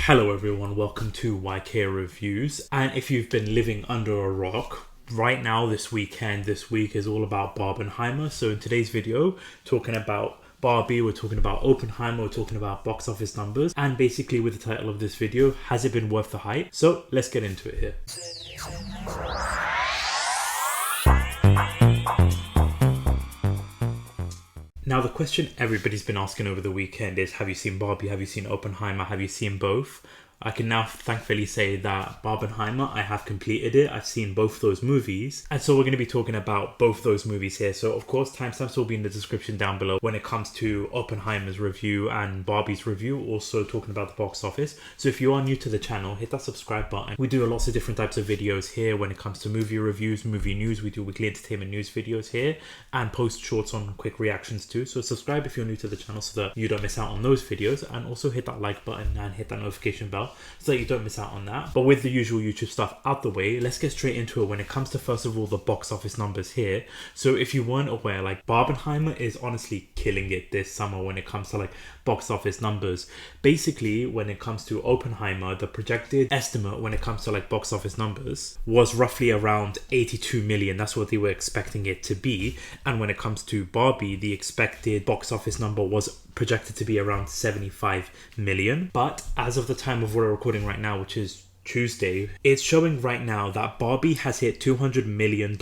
Hello everyone, welcome to YK Reviews. And if you've been living under a rock, right now this week is all about Barbenheimer. So in today's video, talking about Barbie, we're talking about Oppenheimer, we're talking about box office numbers, and basically with the title of this video, has it been worth the hype? So let's get into it here. Now, the question everybody's been asking over the weekend is, have you seen Barbie? Have you seen Oppenheimer? Have you seen both? I can now thankfully say that Barbenheimer, I have completed it. I've seen both those movies. And so we're going to be talking about both those movies here. So of course, timestamps will be in the description down below when it comes to Oppenheimer's review and Barbie's review. Also talking about the box office. So if you are new to the channel, hit that subscribe button. We do lots of different types of videos here when it comes to movie reviews, movie news. We do weekly entertainment news videos here and post shorts on quick reactions too. So subscribe if you're new to the channel so that you don't miss out on those videos. And also hit that like button and hit that notification bell so that you don't miss out on that. But with the usual YouTube stuff out the way, let's get straight into it when it comes to, first of all, the box office numbers here. So if you weren't aware, like, Barbenheimer is honestly killing it this summer when it comes to like box office numbers. Basically, when it comes to Oppenheimer, the projected estimate when it comes to like box office numbers was roughly around 82 million. That's what they were expecting it to be. And when it comes to Barbie, the expected box office number was projected to be around 75 million. But as of the time of what we're recording right now, which is Tuesday, it's showing right now that Barbie has hit $200 million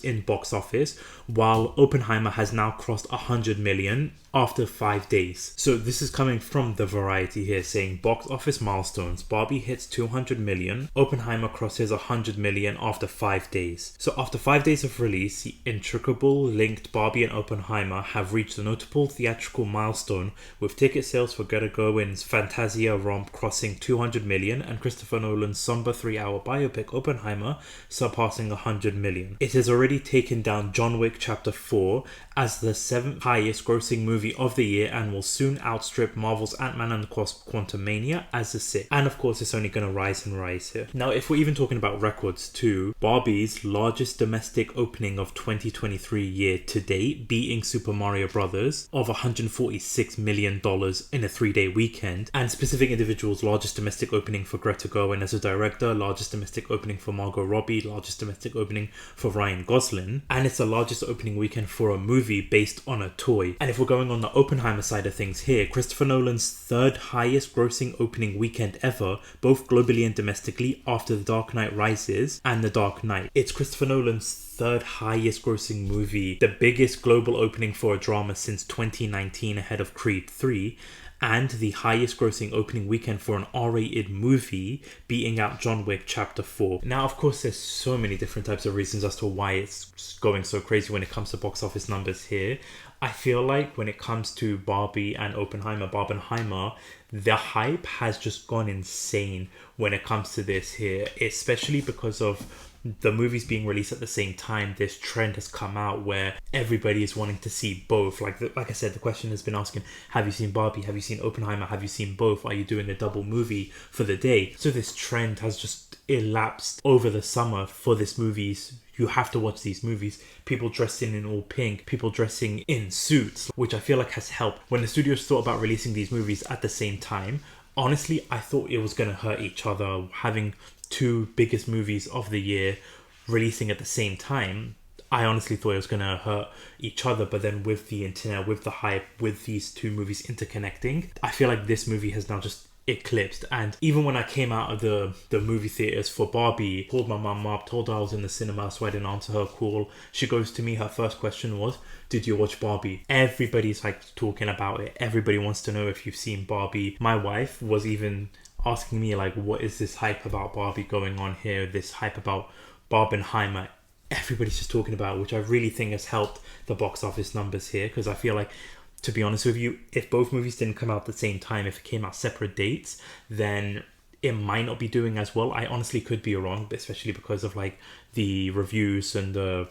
in box office, while Oppenheimer has now crossed 100 million after 5 days. So this is coming from The Variety here saying box office milestones. Barbie hits 200 million. Oppenheimer crosses 100 million after 5 days. So after 5 days of release, the intricable linked Barbie and Oppenheimer have reached a notable theatrical milestone, with ticket sales for Greta Gerwig's Fantasia romp crossing 200 million and Christopher Nolan's somber 3-hour biopic Oppenheimer surpassing 100 million. It has already taken down John Wick Chapter 4 as the 7th highest grossing movie of the year and will soon outstrip Marvel's Ant-Man and the Quantumania as the 6th. And of course, it's only going to rise and rise here. Now, if we're even talking about records too, Barbie's largest domestic opening of 2023 year to date, beating Super Mario Brothers of $146 million in a 3-day weekend, and specific individuals' largest domestic opening for Greta Gerwig as a director, largest domestic opening for Margot Robbie, largest domestic opening for Ryan Gosling, and it's the largest opening weekend for a movie based on a toy. And if we're going on the Oppenheimer side of things here, Christopher Nolan's third highest grossing opening weekend ever, both globally and domestically, after The Dark Knight Rises and The Dark Knight. It's Christopher Nolan's third highest grossing movie, the biggest global opening for a drama since 2019 ahead of Creed 3, and the highest grossing opening weekend for an R-rated movie, beating out John Wick Chapter 4. Now, of course, there's so many different types of reasons as to why it's going so crazy when it comes to box office numbers here. I feel like when it comes to Barbie and Barbenheimer, the hype has just gone insane when it comes to this here, especially because of the movies being released at the same time. This trend has come out where everybody is wanting to see both. Like I said, the question has been asking, have you seen Barbie? Have you seen Oppenheimer? Have you seen both? Are you doing a double movie for the day? So this trend has just elapsed over the summer for these movies. You have to watch these movies. People dressing in all pink, people dressing in suits, which I feel like has helped. When the studios thought about releasing these movies at the same time, honestly, I thought it was going to hurt each other, having two biggest movies of the year releasing at the same time. I honestly thought it was going to hurt each other, but then with the internet, with the hype, with these two movies interconnecting, I feel like this movie has now just eclipsed. And even when I came out of the movie theaters for Barbie, called my mum up, told her I was in the cinema, so I didn't answer her call. She goes to me, her first question was, did you watch Barbie? Everybody's like talking about it. Everybody wants to know if you've seen Barbie. My wife was even asking me like, what is this hype about Barbie going on here? This hype about Barbenheimer. Everybody's just talking about it, which I really think has helped the box office numbers here, because I feel like, to be honest with you, if both movies didn't come out at the same time, if it came out separate dates, then it might not be doing as well. I honestly could be wrong, but especially because of like the reviews and the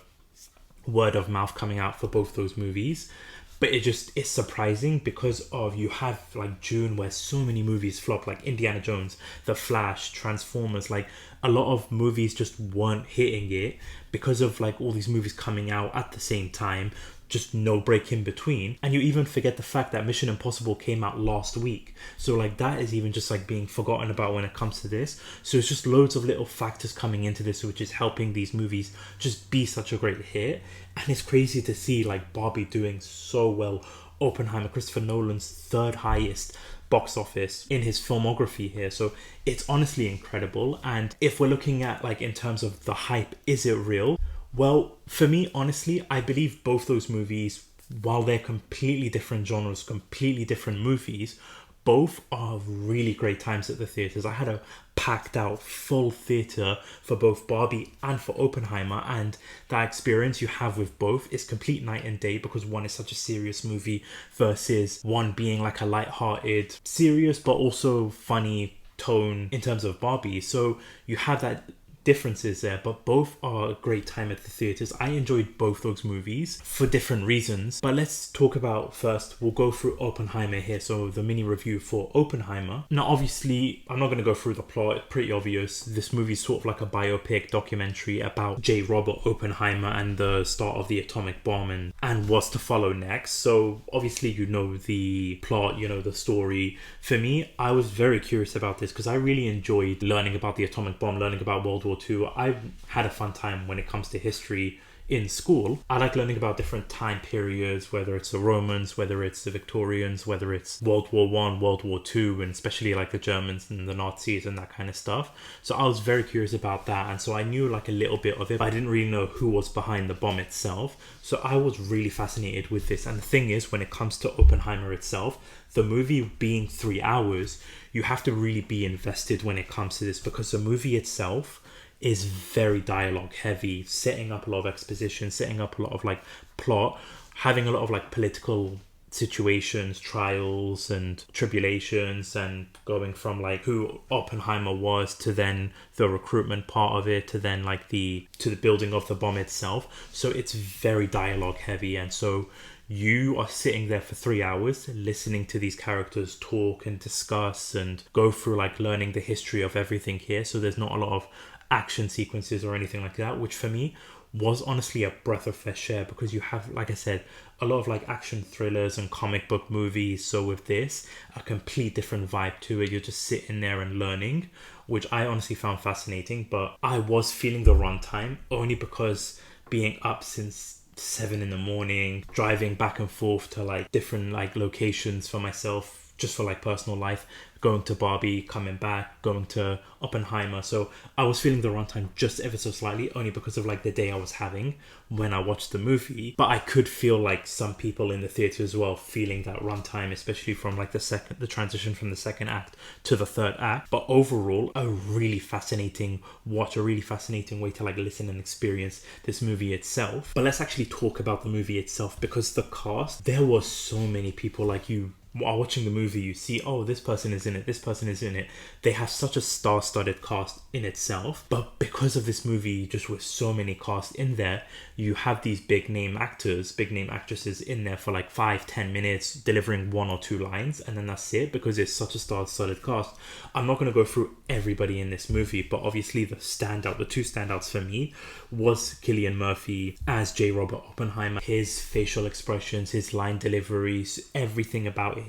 word of mouth coming out for both those movies. But it's surprising because of, you have like June where so many movies flop, like Indiana Jones, The Flash, Transformers. Like a lot of movies just weren't hitting it because of like all these movies coming out at the same time. just no break in between. And you even forget the fact that Mission Impossible came out last week. So like that is even just like being forgotten about when it comes to this. So it's just loads of little factors coming into this, which is helping these movies just be such a great hit. And it's crazy to see like Barbie doing so well. Oppenheimer, Christopher Nolan's third highest box office in his filmography here. So it's honestly incredible. And if we're looking at like in terms of the hype, is it real? Well, for me, honestly, I believe both those movies, while they're completely different genres, completely different movies, both are really great times at the theatres. I had a packed out full theatre for both Barbie and for Oppenheimer, and that experience you have with both is complete night and day, because one is such a serious movie versus one being like a light-hearted, serious but also funny tone in terms of Barbie. So you have that differences there, but both are a great time at the theaters. I enjoyed both those movies for different reasons, but let's talk about first, we'll go through Oppenheimer here. So the mini review for Oppenheimer. Now obviously I'm not going to go through the plot, it's pretty obvious. This movie is sort of like a biopic documentary about J. Robert Oppenheimer and the start of the atomic bomb and what's to follow next. So obviously you know the plot, you know the story. For me, I was very curious about this because I really enjoyed learning about the atomic bomb, learning about World War II. I've had a fun time when it comes to history in school. I like learning about different time periods, whether it's the Romans, whether it's the Victorians, whether it's World War One, World War Two, and especially like the Germans and the Nazis and that kind of stuff. So I was very curious about that, and so I knew like a little bit of it, but I didn't really know who was behind the bomb itself. So I was really fascinated with this. And the thing is, when it comes to Oppenheimer itself, the movie being 3 hours, you have to really be invested when it comes to this, because the movie itself is very dialogue heavy, setting up a lot of exposition, setting up a lot of like plot, having a lot of like political situations, trials and tribulations, and going from like who Oppenheimer was to then the recruitment part of it to then like the building of the bomb itself. So it's very dialogue heavy, and so you are sitting there for 3 hours listening to these characters talk and discuss and go through like learning the history of everything here. So there's not a lot of action sequences or anything like that, which for me was honestly a breath of fresh air, because you have, like I said, a lot of like action thrillers and comic book movies. So with this, a complete different vibe to it. You're just sitting there and learning, which I honestly found fascinating. But I was feeling the runtime only because being up since 7 in the morning, driving back and forth to like different like locations for myself, just for like personal life, going to Barbie, coming back, going to Oppenheimer. So I was feeling the runtime just ever so slightly, only because of like the day I was having when I watched the movie. But I could feel like some people in the theater as well feeling that runtime, especially from like the transition from the second act to the third act. But overall, a really fascinating watch, a really fascinating way to like listen and experience this movie itself. But let's actually talk about the movie itself, because the cast, there were so many people. Like, you while watching the movie, you see, oh, this person is in it, this person is in it. They have such a star-studded cast in itself, but because of this movie, just with so many cast in there, you have these big name actors, big name actresses in there for like 5-10 minutes delivering 1 or 2 lines, and then that's it, because it's such a star-studded cast. I'm not going to go through everybody in this movie, but obviously the two standouts for me was Cillian Murphy as J. Robert Oppenheimer. His facial expressions, his line deliveries, everything about it,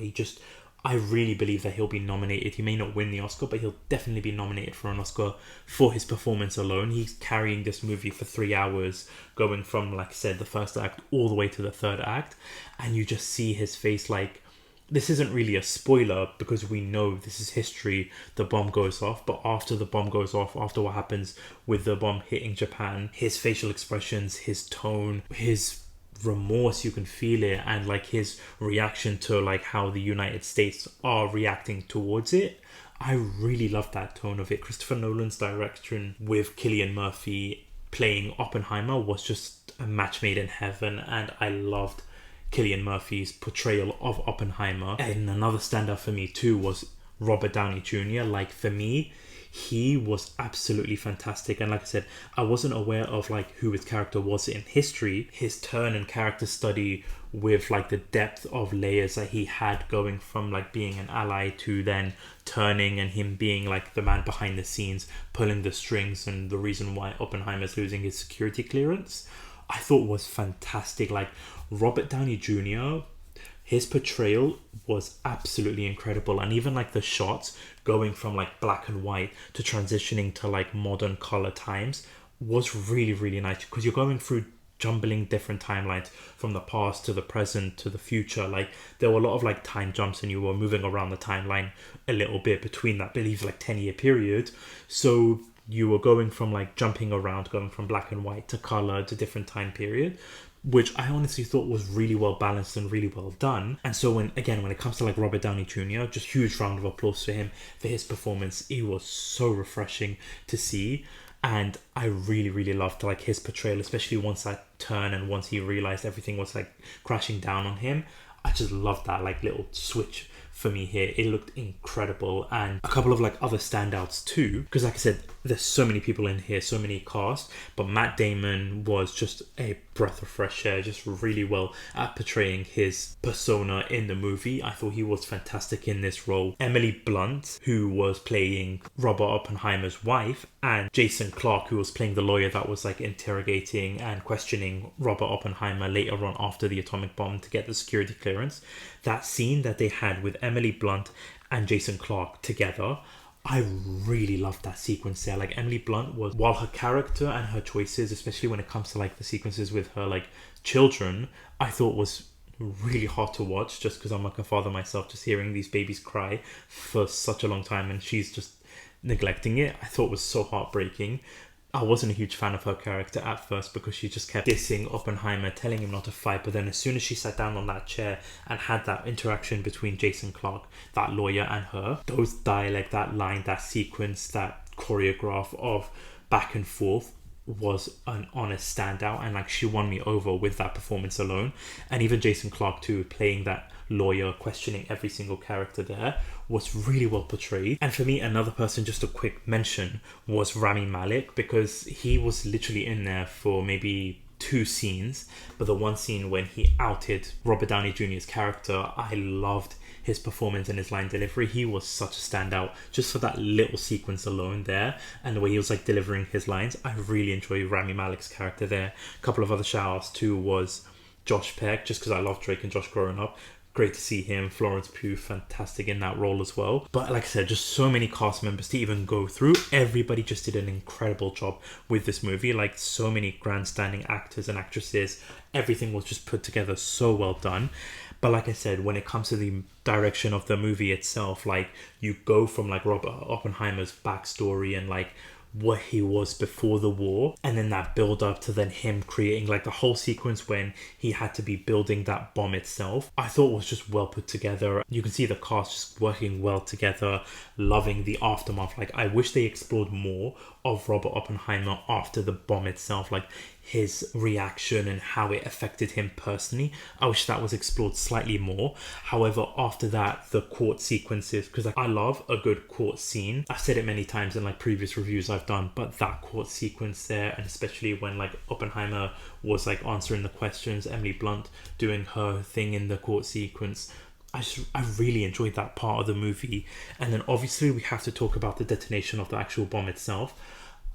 I really believe that he'll be nominated. He may not win the Oscar, but he'll definitely be nominated for an Oscar for his performance alone. He's carrying this movie for 3 hours, going from, like I said, the first act all the way to the third act, and you just see his face. Like, this isn't really a spoiler because we know this is history. The bomb goes off, but after the bomb goes off, after what happens with the bomb hitting Japan, his facial expressions, his tone, his remorse, you can feel it, and like his reaction to like how the United States are reacting towards it. I really love that tone of it. Christopher Nolan's direction with Cillian Murphy playing Oppenheimer was just a match made in heaven, and I loved Cillian Murphy's portrayal of Oppenheimer. And another standout for me too was Robert Downey Jr. Like, for me, he was absolutely fantastic. And like I said, I wasn't aware of like who his character was in history. His turn and character study with like the depth of layers that he had, going from like being an ally to then turning, and him being like the man behind the scenes pulling the strings, and the reason why Oppenheimer's losing his security clearance, I thought was fantastic. Like, Robert Downey Jr., his portrayal was absolutely incredible. And even like the shots going from like black and white to transitioning to like modern color times was really, really nice, because you're going through jumbling different timelines from the past to the present to the future. Like there were a lot of like time jumps, and you were moving around the timeline a little bit between that, I believe, like 10-year period. So you were going from like jumping around, going from black and white to color to different time period, which I honestly thought was really well balanced and really well done. And so when it comes to like Robert Downey Jr., just huge round of applause for him for his performance. It was so refreshing to see. And I really, really loved like his portrayal, especially once that turn and once he realized everything was like crashing down on him. I just loved that like little switch for me here. It looked incredible. And a couple of like other standouts too, because like I said, there's so many people in here, so many cast, but Matt Damon was just a breath of fresh air, just really well at portraying his persona in the movie. I thought he was fantastic in this role. Emily Blunt, who was playing Robert Oppenheimer's wife, and Jason Clarke, who was playing the lawyer that was like interrogating and questioning Robert Oppenheimer later on after the atomic bomb to get the security clearance. That scene that they had with Emily Blunt and Jason Clarke together, I really loved that sequence there. Like Emily Blunt was, while her character and her choices, especially when it comes to like the sequences with her like children, I thought was really hard to watch, just because I'm like a father myself, just hearing these babies cry for such a long time and she's just neglecting it. I thought was so heartbreaking. I wasn't a huge fan of her character at first, because she just kept dissing Oppenheimer, telling him not to fight. But then as soon as she sat down on that chair and had that interaction between Jason Clarke, that lawyer, and her, those dialect, that line, that sequence, that choreograph of back and forth was an honest standout. And like she won me over with that performance alone. And even Jason Clarke too, playing that lawyer, questioning every single character there, was really well portrayed. And for me, another person, just a quick mention, was Rami Malek, because he was literally in there for maybe 2 scenes, but the one scene when he outed Robert Downey Jr.'s character, I loved his performance and his line delivery. He was such a standout just for that little sequence alone there, and the way he was like delivering his lines. I really enjoyed Rami Malek's character there. A couple of other shout outs too was Josh Peck, just because I loved Drake and Josh growing up. Great to see him. Florence Pugh, fantastic in that role as well. But like I said, just so many cast members to even go through. Everybody just did an incredible job with this movie. Like so many grandstanding actors and actresses. Everything was just put together so well done. But like I said, when it comes to the direction of the movie itself, like you go from like Robert Oppenheimer's backstory and like what he was before the war, and then that build up to then him creating like the whole sequence when he had to be building that bomb itself, I thought was just well put together. You can see the cast just working well together, loving the aftermath. Like I wish they explored more of Robert Oppenheimer after the bomb itself, like his reaction and how it affected him personally. I wish that was explored slightly more. However, after that, the court sequences, because like, I love a good court scene. I've said it many times in like previous reviews I've done, but that court sequence there, and especially when like Oppenheimer was like answering the questions, Emily Blunt doing her thing in the court sequence, I really enjoyed that part of the movie. And then obviously we have to talk about the detonation of the actual bomb itself.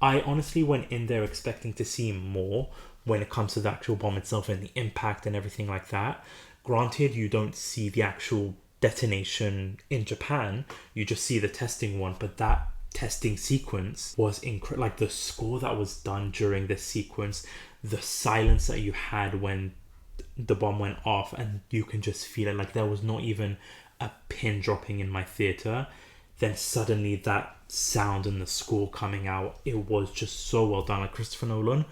I honestly went in there expecting to see more when it comes to the actual bomb itself and the impact and everything like that. Granted, you don't see the actual detonation in Japan, you just see the testing one, but that testing sequence was incredible. Like the score that was done during this sequence, the silence that you had when the bomb went off, and you can just feel it. Like there was not even a pin dropping in my theater. Then suddenly that sound and the score coming out, it was just so well done. Like Christopher Nolan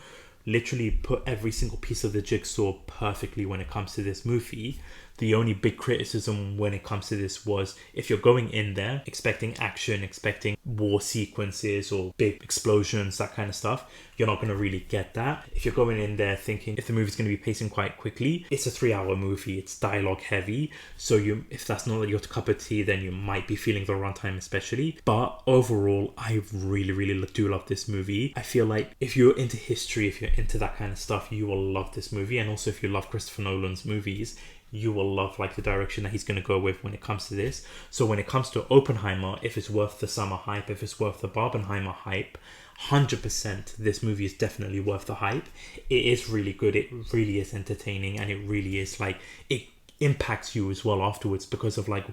literally put every single piece of the jigsaw perfectly when it comes to this movie. The only big criticism when it comes to this was if you're going in there expecting action, expecting war sequences or big explosions, that kind of stuff, you're not going to really get that. If you're going in there thinking if the movie's going to be pacing quite quickly, it's a 3-hour movie, it's dialogue heavy, so if that's not your cup of tea, then you might be feeling the runtime especially. But overall, I really do love this movie. I feel like if you're into history, if you're into that kind of stuff, you will love this movie. And also if you love Christopher Nolan's movies, you will love like the direction that he's going to go with when it comes to this. So when it comes to Oppenheimer, if it's worth the summer hype, if it's worth the Barbenheimer hype, 100% this movie is definitely worth the hype. It is really good, it really is entertaining, and it really is like, it impacts you as well afterwards because of like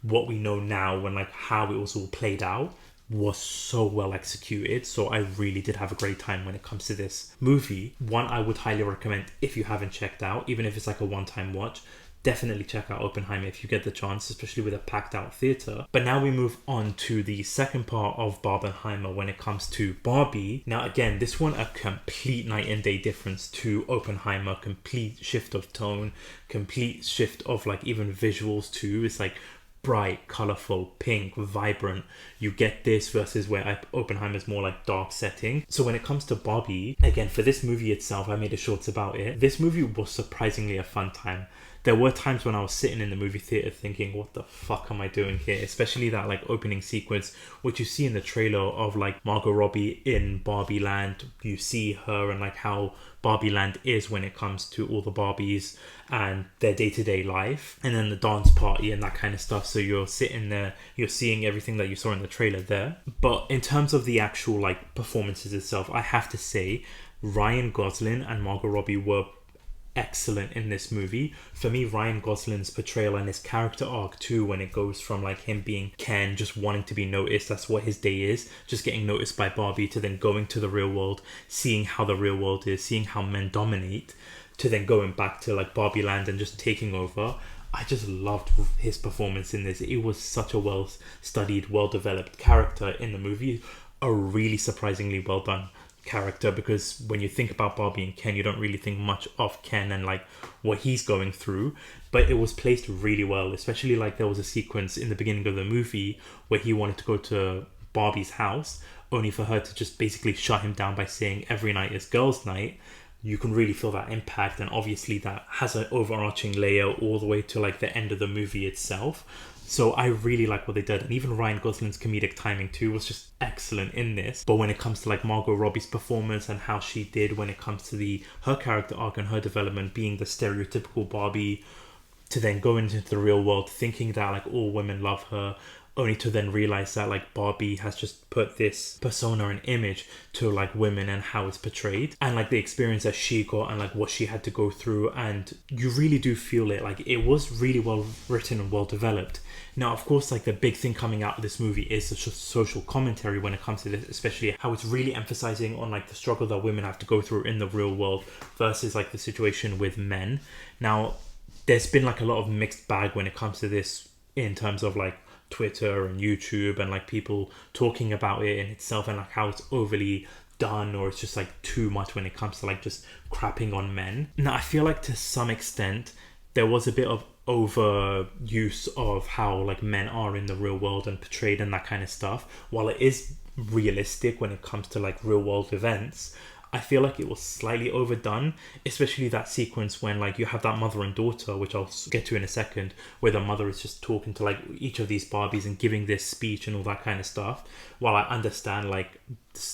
what we know now and like how it was all played out was so well executed. So I really did have a great time when it comes to this movie. One I would highly recommend if you haven't checked out, even if it's like a one-time watch, definitely check out Oppenheimer if you get the chance, especially with a packed out theatre. But now we move on to the second part of Barbenheimer when it comes to Barbie. Now again, this one a complete night and day difference to Oppenheimer, complete shift of tone, complete shift of like even visuals too. It's like bright, colourful, pink, vibrant. You get this versus where Oppenheimer's more like dark setting. So when it comes to Barbie, again, for this movie itself, I made a shorts about it. This movie was surprisingly a fun time. There were times when I was sitting in the movie theatre thinking, what the fuck am I doing here? Especially that like opening sequence, which you see in the trailer of like Margot Robbie in Barbie Land. You see her and like how Barbie Land is when it comes to all the Barbies and their day-to-day life. And then the dance party and that kind of stuff. So you're sitting there, you're seeing everything that you saw in the trailer there. But in terms of the actual like performances itself, I have to say Ryan Gosling and Margot Robbie were excellent in this movie. For me, Ryan Gosling's portrayal and his character arc too, when it goes from like him being Ken, just wanting to be noticed, that's what his day is, just getting noticed by Barbie, to then going to the real world, seeing how the real world is, seeing how men dominate, to then going back to like Barbie Land and just taking over. I just loved his performance in this. It was such a well studied, well developed character in the movie. A really surprisingly well done character, because when you think about Barbie and Ken, you don't really think much of Ken and like what he's going through, but it was placed really well. Especially like there was a sequence in the beginning of the movie where he wanted to go to Barbie's house, only for her to just basically shut him down by saying every night is girls' night. You can really feel that impact, and obviously that has an overarching layer all the way to like the end of the movie itself. So I really like what they did, and even Ryan Gosling's comedic timing too was just excellent in this. But when it comes to like Margot Robbie's performance and how she did when it comes to her character arc and her development, being the stereotypical Barbie, to then go into the real world thinking that like all women love her, only to then realize that like Barbie has just put this persona and image to like women and how it's portrayed, and like the experience that she got and like what she had to go through. And you really do feel it. Like it was really well written and well developed. Now, of course, like the big thing coming out of this movie is the social commentary when it comes to this, especially how it's really emphasizing on like the struggle that women have to go through in the real world versus like the situation with men. Now, there's been like a lot of mixed bag when it comes to this in terms of like Twitter and YouTube and like people talking about it in itself and like how it's overly done, or it's just like too much when it comes to like just crapping on men. Now, I feel like to some extent there was a bit of overuse of how like men are in the real world and portrayed and that kind of stuff. While it is realistic when it comes to like real world events, I feel like it was slightly overdone, especially that sequence when like you have that mother and daughter, which I'll get to in a second, where the mother is just talking to like each of these Barbies and giving this speech and all that kind of stuff. While I understand like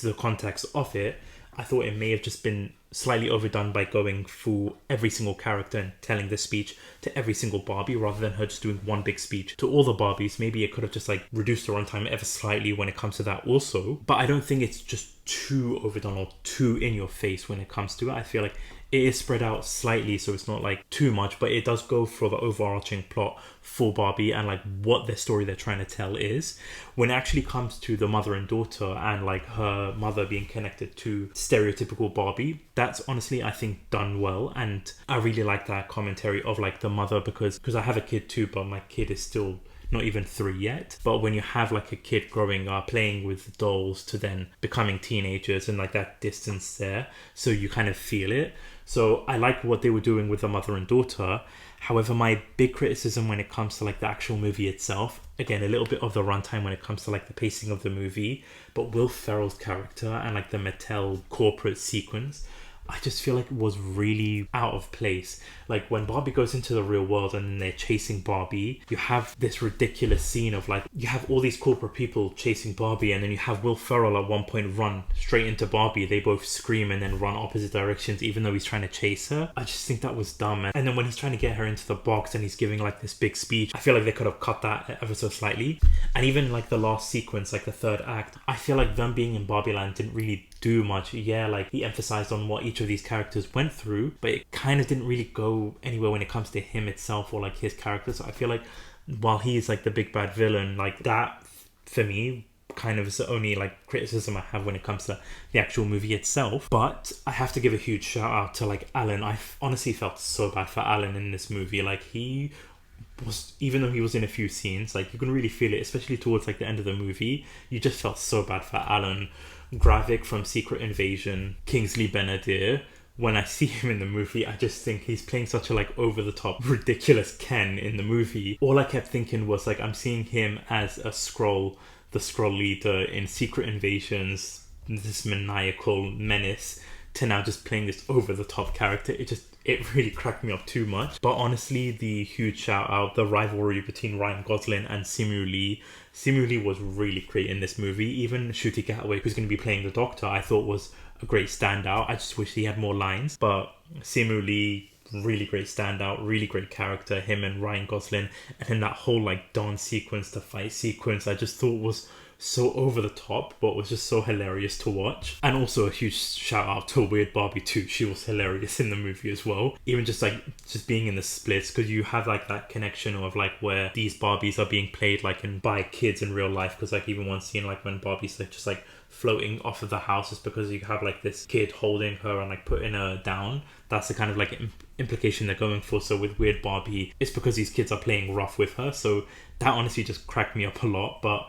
the context of it, I thought it may have just been slightly overdone by going through every single character and telling the speech to every single Barbie rather than her just doing one big speech to all the Barbies. Maybe it could have just like reduced the runtime ever slightly when it comes to that also. But I don't think it's just too overdone or too in your face when it comes to it. I feel like it is spread out slightly, so it's not like too much, but it does go for the overarching plot for Barbie and like what their story they're trying to tell is. When it actually comes to the mother and daughter and like her mother being connected to stereotypical Barbie, that's honestly I think done well, and I really like that commentary of like the mother, because I have a kid too, but my kid is still not even 3 yet. But when you have like a kid growing up playing with dolls to then becoming teenagers and like that distance there, so you kind of feel it. So I like what they were doing with the mother and daughter. However, my big criticism when it comes to like the actual movie itself, again, a little bit of the runtime when it comes to like the pacing of the movie, but Will Ferrell's character and like the Mattel corporate sequence, I just feel like it was really out of place. Like when Barbie goes into the real world and then they're chasing Barbie, you have this ridiculous scene of like, you have all these corporate people chasing Barbie, and then you have Will Ferrell at one point run straight into Barbie. They both scream and then run opposite directions even though he's trying to chase her. I just think that was dumb. And then when he's trying to get her into the box and he's giving like this big speech, I feel like they could have cut that ever so slightly. And even like the last sequence, like the third act, I feel like them being in Barbie Land didn't really do much. Yeah, like he emphasized on what each of these characters went through, but it kind of didn't really go anywhere when it comes to him itself or like his character. So I feel like while he's like the big bad villain, like that for me kind of is the only like criticism I have when it comes to the actual movie itself. But I have to give a huge shout out to like Alan. I honestly felt so bad for Alan in this movie. Like he was, even though he was in a few scenes, like you can really feel it, especially towards like the end of the movie. You just felt so bad for Alan. Gravik from Secret Invasion, Kingsley Benadir. When I see him in the movie, I just think he's playing such a like over the top ridiculous Ken in the movie. All I kept thinking was like, I'm seeing him as a Skrull, the Skrull leader in Secret Invasions, this maniacal menace, to now just playing this over the top character. It really cracked me up too much. But honestly, the huge shout out, the rivalry between Ryan Gosling and Simu Lee. Simu Lee was really great in this movie. Even Ncuti Gatwa, who's going to be playing the Doctor, I thought was a great standout. I just wish he had more lines. But Simu Lee, really great standout, really great character. Him and Ryan Gosling. And then that whole like dance sequence, the fight sequence, I just thought was so over the top, but was just so hilarious to watch. And also a huge shout out to Weird Barbie too. She was hilarious in the movie as well. Even just being in the splits, because you have like that connection of like where these Barbies are being played like by kids in real life. Because like even one scene like when Barbie's like just like floating off of the house is because you have like this kid holding her and like putting her down. That's the kind of like implication they're going for. So with Weird Barbie, it's because these kids are playing rough with her. So that honestly just cracked me up a lot. But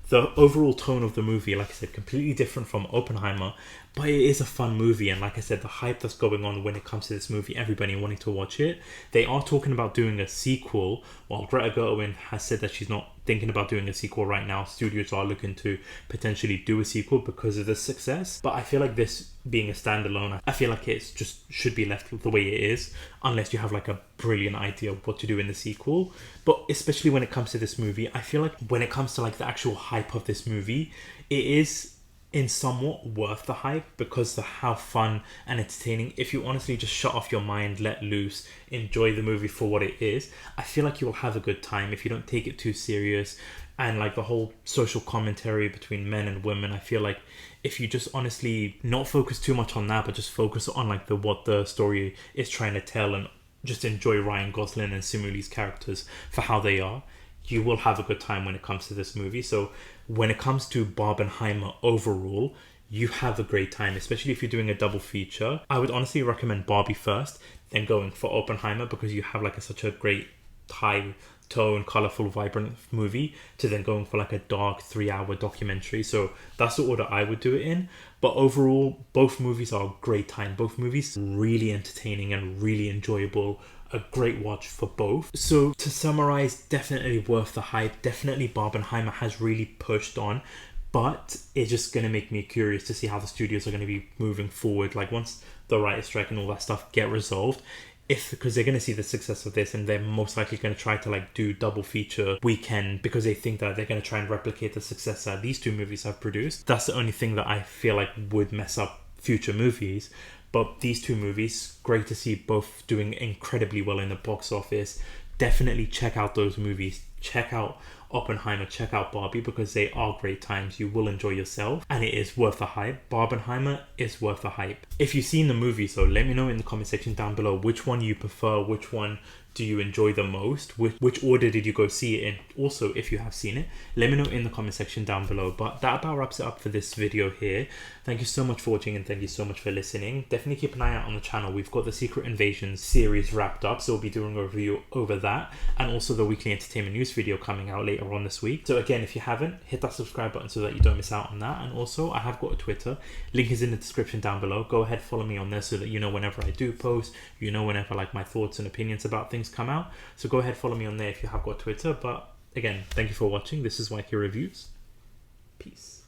the overall tone of the movie, like I said, completely different from Oppenheimer, but it is a fun movie. And like I said, the hype that's going on when it comes to this movie, everybody wanting to watch it. They are talking about doing a sequel, while Greta Gerwig has said that she's not thinking about doing a sequel right now. Studios are looking to potentially do a sequel because of the success. But I feel like this being a standalone, I feel like it's just should be left the way it is, unless you have like a brilliant idea of what to do in the sequel. But especially when it comes to this movie, I feel like when it comes to like the actual hype of this movie, it is in somewhat worth the hype because of how fun and entertaining. If you honestly just shut off your mind, let loose, enjoy the movie for what it is, I feel like you will have a good time if you don't take it too serious. And like the whole social commentary between men and women, I feel like if you just honestly not focus too much on that, but just focus on like what the story is trying to tell, and just enjoy Ryan Gosling and Simu Lee's characters for how they are, you will have a good time when it comes to this movie. So when it comes to Barbenheimer overall, you have a great time, especially if you're doing a double feature. I would honestly recommend Barbie first, then going for Oppenheimer, because you have like such a great high tone, colorful, vibrant movie, to then going for like a dark 3-hour documentary. So that's the order I would do it in. But overall, both movies are a great time. Both movies really entertaining and really enjoyable. A great watch for both. So to summarize, definitely worth the hype. Definitely Barbenheimer has really pushed on, but it's just going to make me curious to see how the studios are going to be moving forward. Like once the writer's strike and all that stuff get resolved, because they're going to see the success of this, and they're most likely going to try to like do double feature weekend because they think that they're going to try and replicate the success that these two movies have produced. That's the only thing that I feel like would mess up future movies. But these two movies, great to see both doing incredibly well in the box office. Definitely check out those movies. Check out Oppenheimer, check out Barbie, because they are great times. You will enjoy yourself and it is worth the hype. Barbenheimer is worth the hype. If you've seen the movie, so let me know in the comment section down below which one you prefer, which one do you enjoy the most, which order did you go see it in. Also, if you have seen it, let me know in the comment section down below. But that about wraps it up for this video here. Thank you so much for watching and thank you so much for listening. Definitely keep an eye out on the channel. We've got the Secret Invasion series wrapped up, so we'll be doing a review over that, and also the weekly entertainment news video coming out later on this week. So again, if you haven't, hit that subscribe button so that you don't miss out on that. And also, I have got a Twitter, link is in the description down below. Go ahead, follow me on there so that you know whenever I do post, you know whenever like my thoughts and opinions about things come out. So go ahead, follow me on there if you have got Twitter. But again, thank you for watching. This is Moviereviews. Peace.